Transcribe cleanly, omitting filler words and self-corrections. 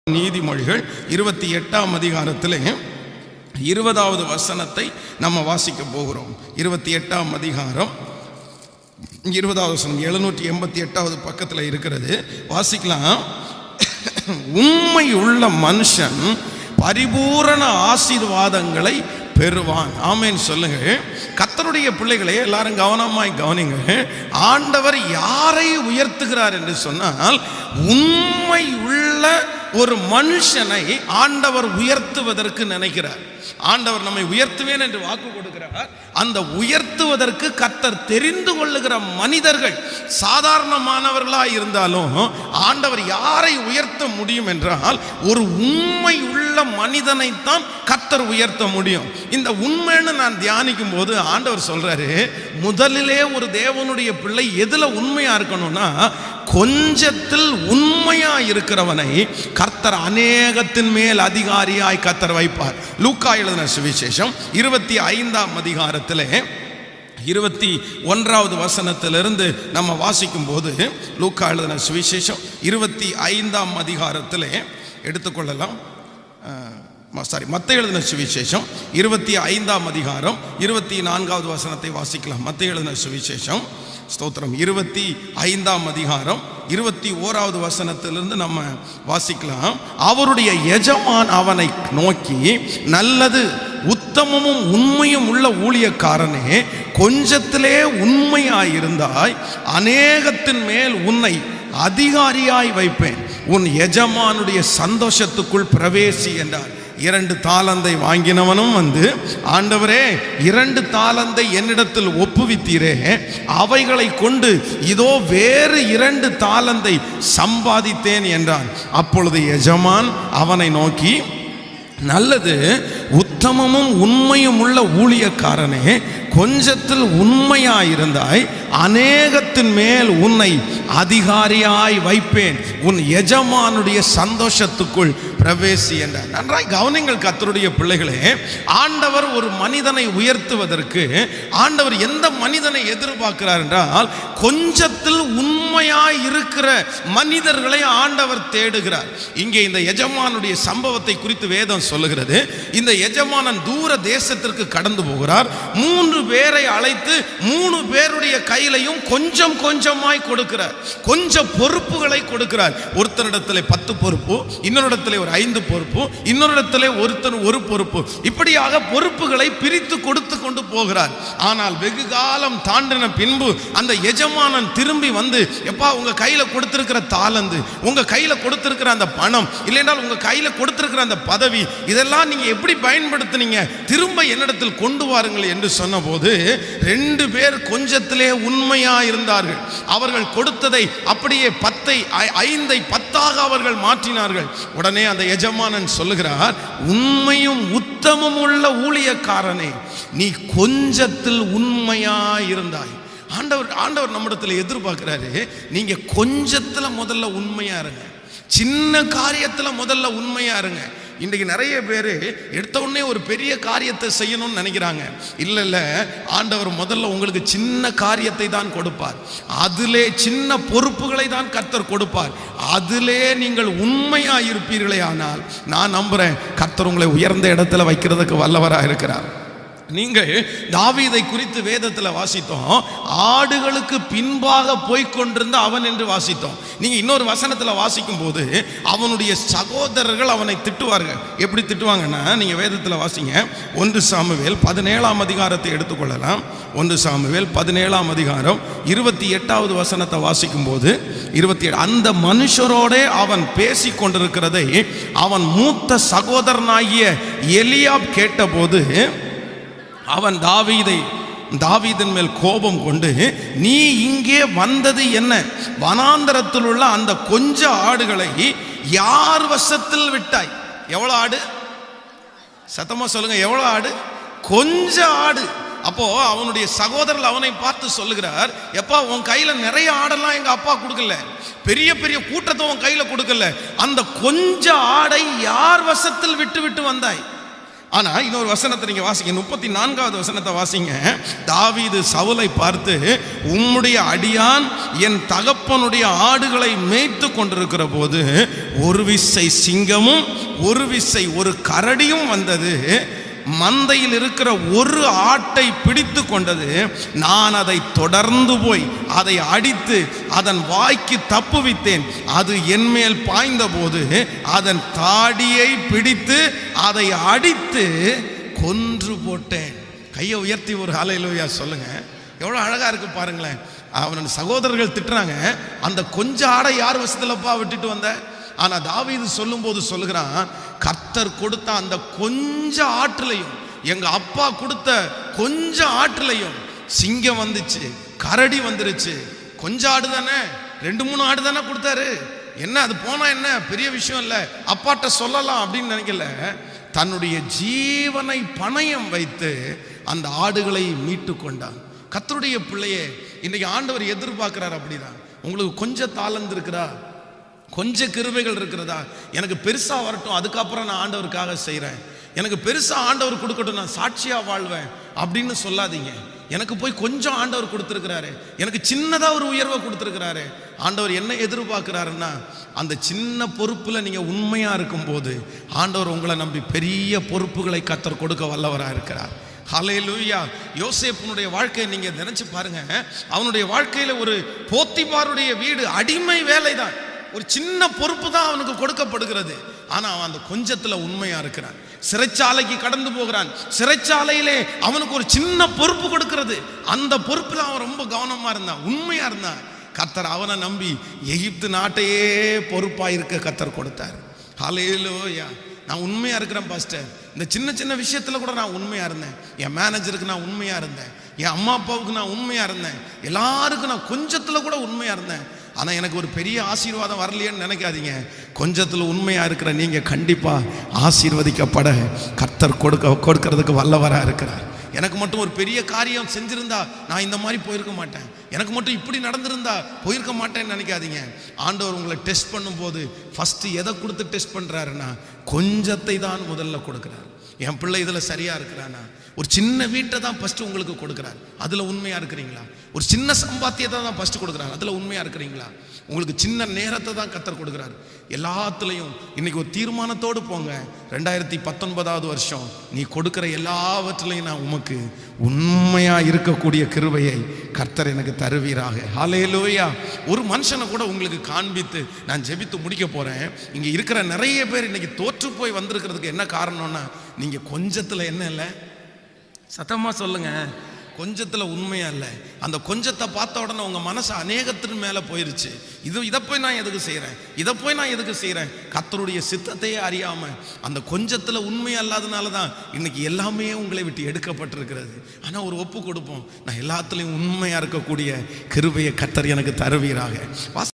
நீதிமொழிகள் 28ஆம் அதிகாரத்திலே 20வது வசனத்தை நம்ம வாசிக்க போகிறோம். 28ஆம் அதிகாரம் 20வது வசனம் 788வது பக்கத்தில் இருக்கிறது. வாசிக்கலாம். உண்மை உள்ள மனுஷன் பரிபூரண ஆசீர்வாதங்களை பெறுவான். ஆமேன் சொல்லுங்க. கர்த்தருடைய பிள்ளைகளே, எல்லாரும் கவனமாய் கவனிங்க. ஆண்டவர் யாரை உயர்த்துகிறார் என்று சொன்னால், உண்மை உள்ள ஒரு மனுஷனை ஆண்டவர் உயர்த்துவதற்கு நினைக்கிறார். ஆண்டவர் நம்மை உயர்த்துவேன் என்று வாக்கு கொடுக்கிறார். அந்த உயர்த்துவதற்கு கர்த்தர் தெரிந்து கொள்ளுகிற மனிதர்கள் சாதாரணமானவர்களாக இருந்தாலும் ஆண்டவர் யாரை உயர்த்த முடியும் என்றால், ஒரு உண்மை உள்ள மனிதனைத்தான் கர்த்தர் உயர்த்த முடியும். இந்த உண்மைன்னு நான் தியானிக்கும் போது ஆண்டவர் சொல்றாரு, முதலிலே ஒரு தேவனுடைய பிள்ளை எதுல உண்மையா இருக்கணும்னா, கொஞ்சத்தில் உண்மையா இருக்கிறவனை கர்த்தர் அநேகத்தின் மேல் அதிகாரியாய் கர்த்தர் வைப்பார். லூக்கா எழுதின சுவிசேஷம் 25ஆம் அதிகாரத்திலே 21வது வசனத்திலிருந்து நம்ம வாசிக்கும் போது, லூக்கா எழுதின சுவிசேஷம் 25ஆம் அதிகாரத்திலே எடுத்துக்கொள்ளலாம். மத்தேயு எழுதின சுவிசேஷம் 25ஆம் அதிகாரம் 24வது வசனத்தை வாசிக்கலாம். மத்தேயு எழுதின சுவிசேஷம் ஸ்தோத்திரம் 25ஆம் அதிகாரம் 21வது வசனத்திலிருந்து நம்ம வாசிக்கலாம். அவருடைய எஜமான் அவனை நோக்கி, நல்லது உத்தமமும் உண்மையும் உள்ள ஊழியக்காரனே, கொஞ்சத்திலே உண்மையாயிருந்தாய், அநேகத்தின் மேல் உன்னை அதிகாரியாய் வைப்பேன், உன் எஜமானுடைய சந்தோஷத்துக்குள் பிரவேசி என்றார். 2 தாலந்தை வாங்கினவனும் வந்து, ஆண்டவரே 2 தாலந்தை என்னிடத்தில் ஒப்புவித்தீரே, அவைகளை கொண்டு இதோ வேறு 2 தாலந்தை சம்பாதித்தேன் என்றான். அப்பொழுது எஜமான் அவனை நோக்கி, நல்லது உத்தமமும் உண்மையும் உள்ள ஊழியக்காரனே, கொஞ்சத்தில் உண்மையாயிருந்தாய், அநேகத்தின் மேல் உன்னை அதிகாரியாய் வைப்பேன், உன் எஜமானுடைய சந்தோஷத்துக்குள் பிரவேசி என்றார். நன்றாய் கவனிங்கள் கர்த்தருடைய பிள்ளைகளே. ஆண்டவர் ஒரு மனிதனை உயர்த்துவதற்கு ஆண்டவர் எந்த மனிதனை எதிர்பார்க்கிறார் என்றால், கொஞ்சத்தில் உண்மையாய் இருக்கிற மனிதர்களை ஆண்டவர் தேடுகிறார். இங்கே இந்த எஜமானுடைய சம்பவத்தை குறித்து வேதம் சொல்லுகிறது. இந்த எஜமானன் தூர தேசத்திற்கு கடந்து போகிறார். 3 பேரை அழைத்து 3 பேருடைய கையிலையும் கொஞ்சம் கொஞ்சமாய் கொடுக்கிறார். கொஞ்சம் பொறுப்புகளை கொடுக்கிறார். ஒருத்தரிடத்தில் 10 பொறுப்பு, இன்னொரு ஒரு 5 பொறுப்பு, இன்னொரு ஒருத்தர் 1 பொறுப்பு, இப்படியாக பொறுப்புகளை பிரித்து கொடுத்து கொண்டு போகிறார். ஆனால் வெகு காலம் தாண்டின பின்பு அந்த எஜமானன் திரும்பி வந்து, எப்பா உங்க கையில கொடுத்திருக்கிற தாலந்து, உங்க கையில கொடுத்திருக்கிற அந்த பணம், இல்லைன்றால் உங்க கையில கொடுத்திருக்கிற அந்த பதவி, இதெல்லாம் நீங்க எப்படி பயன்படுத்தினீங்க, திரும்ப என்னிடத்தில் கொண்டு வாருங்கள் என்று சொன்ன போது 2 பேர் கொஞ்சத்திலே உண்மையா இருந்தார்கள். அவர்கள் கொடுத்ததை அப்படியே 10ஐ 5ஐ 10ஆக அவர்கள் மாற்றினார்கள். உடனே அந்த எஜமானன் சொல்லுகிறார், உண்மையும் உத்தமம் உள்ள ஊழியக்காரனே, நீ கொஞ்சத்தில் உண்மையா இருந்தாய். ஆண்டவர் நம்மிடத்தில் எதிர்பார்க்கிறாரு, நீங்க கொஞ்சத்துல முதல்ல உண்மையா இருங்க, சின்ன காரியத்துல முதல்ல உண்மையா இருங்க. இன்றைக்கு நிறைய பேர் எடுத்த உடனே ஒரு பெரிய காரியத்தை செய்யணும்னு நினைக்கிறாங்க. இல்லை, ஆண்டவர் முதல்ல உங்களுக்கு சின்ன காரியத்தை தான் கொடுப்பார். அதிலே சின்ன பொறுப்புகளை தான் கர்த்தர் கொடுப்பார். அதிலே நீங்கள் உண்மையா இருப்பீர்களே ஆனால் நான் நம்புறேன் கர்த்தர் உங்களை உயர்ந்த இடத்துல வைக்கிறதுக்கு வல்லவராக இருக்கிறார். நீங்கள் தாவீதை குறித்து வேதத்தில் வாசித்தோம், ஆடுகளுக்கு பின்பாக போய்கொண்டிருந்த அவன் என்று வாசித்தோம். நீங்க இன்னொரு வசனத்தில் வாசிக்கும் போது அவனுடைய சகோதரர்கள் அவனை திட்டுவார்கள். எப்படி திட்டுவாங்கன்னா, நீங்க வேதத்தில் வாசிங்க. 1 சாமுவேல் 17ஆம் அதிகாரத்தை எடுத்துக்கொள்ளலாம். 1 சாமுவேல் 17ஆம் அதிகாரம் 28வது வசனத்தை வாசிக்கும் போது 27, அந்த மனுஷரோட அவன் பேசி கொண்டிருக்கிறதை அவன் மூத்த சகோதரனாகிய எலியாப் கேட்டபோது அவன் தாவீதின் மேல் கோபம் கொண்டு, நீ இங்கே வந்தது என்ன? வனாந்தரத்தில் உள்ள அந்த கொஞ்ச ஆடுகளை யார் வசத்தில் விட்டாய்? எவ்வளவு ஆடு? சத்தமா சொல்லுங்க, எவ்வளவு ஆடு? கொஞ்ச ஆடு. அப்போ அவனுடைய சகோதரர் அவனை பார்த்து சொல்லுகிறார், எப்பா உன் கையில நிறைய ஆடெல்லாம் எங்க அப்பா கொடுக்கல, பெரிய பெரிய கூட்டத்தை உன் கையில கொடுக்கல, அந்த கொஞ்ச ஆடை யார் வசத்தில் விட்டு விட்டு வந்தாய்? ஆனா இன்னொரு வசனத்தை நீங்க வாசிங்க, 34வது வசனத்தை வாசிங்க. தாவீது சவுலை பார்த்து, உம்முடைய அடியான் என் தகப்பனுடைய ஆடுகளை மேய்த்து கொண்டிருக்கிற போது ஒரு விசை சிங்கமும் ஒரு விசை ஒரு கரடியும் வந்தது, மந்தையில் இருக்கிற ஒரு ஆட்டை பிடித்து கொண்டது. நான் அதை தொடர்ந்து போய் அதை அடித்து அதன் வாய்க்கு தப்புவித்தேன். அது என்மேல் பாய்ந்த போது அதன் தாடியை பிடித்து அதை அடித்து கொன்று போட்டேன். கையை உயர்த்தி ஒரு ஹல்லேலூயா சொல்லுங்க. எவ்வளவு அழகா இருக்கு பாருங்களேன். அவன் சகோதரர்கள் திட்டுறாங்க, அந்த கொஞ்ச ஆடை யார் வசத்துலப்பா விட்டுட்டு வந்த? ஆனா தாவீது சொல்லும் போது சொல்லுகிறான், கர்த்தர் கொடுத்த அந்த கொஞ்ச ஆட்டுலையும், எங்க அப்பா கொடுத்த கொஞ்ச ஆட்டுலையும் சிங்கம் வந்துச்சு, கரடி வந்துருச்சு. கொஞ்ச ஆடு தானே, 2-3 ஆடு தானே கொடுத்தாரு, என்ன அது போனா என்ன பெரிய விஷயம் இல்லை, அப்பாட்ட சொல்லலாம் அப்படின்னு நினைக்கல. தன்னுடைய ஜீவனை பணயம் வைத்து அந்த ஆடுகளை மீட்டு கொண்டான். கர்த்தருடைய பிள்ளையே, இன்னைக்கு ஆண்டவர் எதிர்பார்க்கிறார் அப்படிதான். உங்களுக்கு கொஞ்சம் தாளந்து இருக்கிறா, கொஞ்சம் கிருபைகள் இருக்கிறதா, எனக்கு பெருசா வரட்டும், அதுக்கப்புறம் நான் ஆண்டவருக்காக செய்கிறேன், எனக்கு பெருசா ஆண்டவர் கொடுக்கட்டும், நான் சாட்சியா வாழ்வேன் அப்படின்னு சொல்லாதீங்க. எனக்கு போய் கொஞ்சம் ஆண்டவர் கொடுத்துருக்கிறாரு, எனக்கு சின்னதா ஒரு உயர்வை கொடுத்துருக்கிறாரு. ஆண்டவர் என்ன எதிர்பார்க்கிறாருன்னா, அந்த சின்ன பொறுப்புல நீங்க உண்மையா இருக்கும் போது ஆண்டவர் உங்களை நம்பி பெரிய பொறுப்புகளை கர்த்தர் கொடுக்க வல்லவராக இருக்கிறார். ஹல்லேலூயா. யோசேப்புனுடைய வாழ்க்கையை நீங்க நினைச்சு பாருங்க. அவனுடைய வாழ்க்கையில ஒரு போத்திபாருடைய வீடு அடிமை வேலை தான், ஒரு சின்ன பொறுப்பு தான் அவனுக்கு கொடுக்கப்படுகிறது. ஆனா அவன் அந்த கொஞ்சத்துல உண்மையா இருக்கிறான். சிறைச்சாலைக்கு கடந்து போகிறான், சிறைச்சாலையிலே அவனுக்கு ஒரு சின்ன பொறுப்பு கொடுக்கிறது, அந்த பொறுப்புல அவன் ரொம்ப கவனமா இருந்தான், உண்மையா இருந்தான். கர்த்தர் அவனை நம்பி எகிப்து நாட்டையே பொறுப்பா இருக்க கர்த்தர் கொடுத்தார். ஹல்லேலூயா. நான் உண்மையா இருக்கிறேன் பாஸ்டர், இந்த சின்ன சின்ன விஷயத்துல கூட நான் உண்மையா இருந்தேன். என் மேனேஜருக்கு நான் உண்மையா இருந்தேன், என் அம்மா அப்பாவுக்கு நான் உண்மையா இருந்தேன், எல்லாருக்கும் நான் கொஞ்சத்துல கூட உண்மையா இருந்தேன். ஆனால் எனக்கு ஒரு பெரிய ஆசீர்வாதம் வரலையேன்னு நினைக்காதீங்க. கொஞ்சத்தில் உண்மையாக இருக்கிற நீங்கள் கண்டிப்பாக ஆசீர்வதிக்கப்பட கர்த்தர் கொடுக்கறதுக்கு வல்லவராக இருக்கிறார். எனக்கு மட்டும் ஒரு பெரிய காரியம் செஞ்சிருந்தா நான் இந்த மாதிரி போயிருக்க மாட்டேன், எனக்கு மட்டும் இப்படி நடந்திருந்தா போயிருக்க மாட்டேன்னு நினைக்காதீங்க. ஆண்டவர் உங்களை டெஸ்ட் பண்ணும்போது ஃபஸ்ட்டு எதை கொடுத்து டெஸ்ட் பண்ணுறாருன்னா, கொஞ்சத்தை தான் முதல்ல கொடுக்குறாரு. என் பிள்ளை இதில் சரியாக இருக்கிறானா, ஒரு சின்ன வீட்டை தான் ஃபஸ்ட்டு உங்களுக்கு கொடுக்குறாரு, அதில் உண்மையாக இருக்கிறீங்களா? ஒரு சின்ன சம்பாத்தியத்தை தான் ஃபஸ்ட்டு கொடுக்குறாரு, அதில் உண்மையாக இருக்கிறீங்களா? உங்களுக்கு சின்ன நேரத்தை தான் கர்த்தர் கொடுக்குறாரு. எல்லாத்துலேயும் இன்னைக்கு ஒரு தீர்மானத்தோடு போங்க. 2019வது வருஷம் நீ கொடுக்குற எல்லாவற்றிலையும் நான் உமக்கு உண்மையாக இருக்கக்கூடிய கிருபையை கர்த்தர் எனக்கு தருவீராக. ஹல்லேலூயா. ஒரு மனுஷனை கூட உங்களுக்கு காண்பித்து நான் ஜெபித்து முடிக்க போகிறேன். இங்கே இருக்கிற நிறைய பேர் இன்னைக்கு தோற்று போய் வந்திருக்கிறதுக்கு என்ன காரணம்னா, நீங்கள் கொஞ்சத்தில் என்ன இல்லை, சத்தமாக சொல்லுங்க, கொஞ்சத்தில் உண்மையா இல்லை. அந்த கொஞ்சத்தை பார்த்த உடனே உங்கள் மனசு அநேகத்தின் மேலே போயிருச்சு. இதை போய் நான் எதுக்கு செய்கிறேன், இதை போய் நான் எதுக்கு செய்கிறேன், கர்த்தருடைய சித்தத்தையே அறியாமல் அந்த கொஞ்சத்தில் உண்மை அல்லாதனால தான் இன்னைக்கு எல்லாமே உங்களை விட்டு எடுக்கப்பட்டிருக்கிறது. ஆனால் ஒரு ஒப்பு கொடுப்போம், நான் எல்லாத்துலேயும் உண்மையாக இருக்கக்கூடிய கிருபையை கர்த்தர் எனக்கு தருவீராக.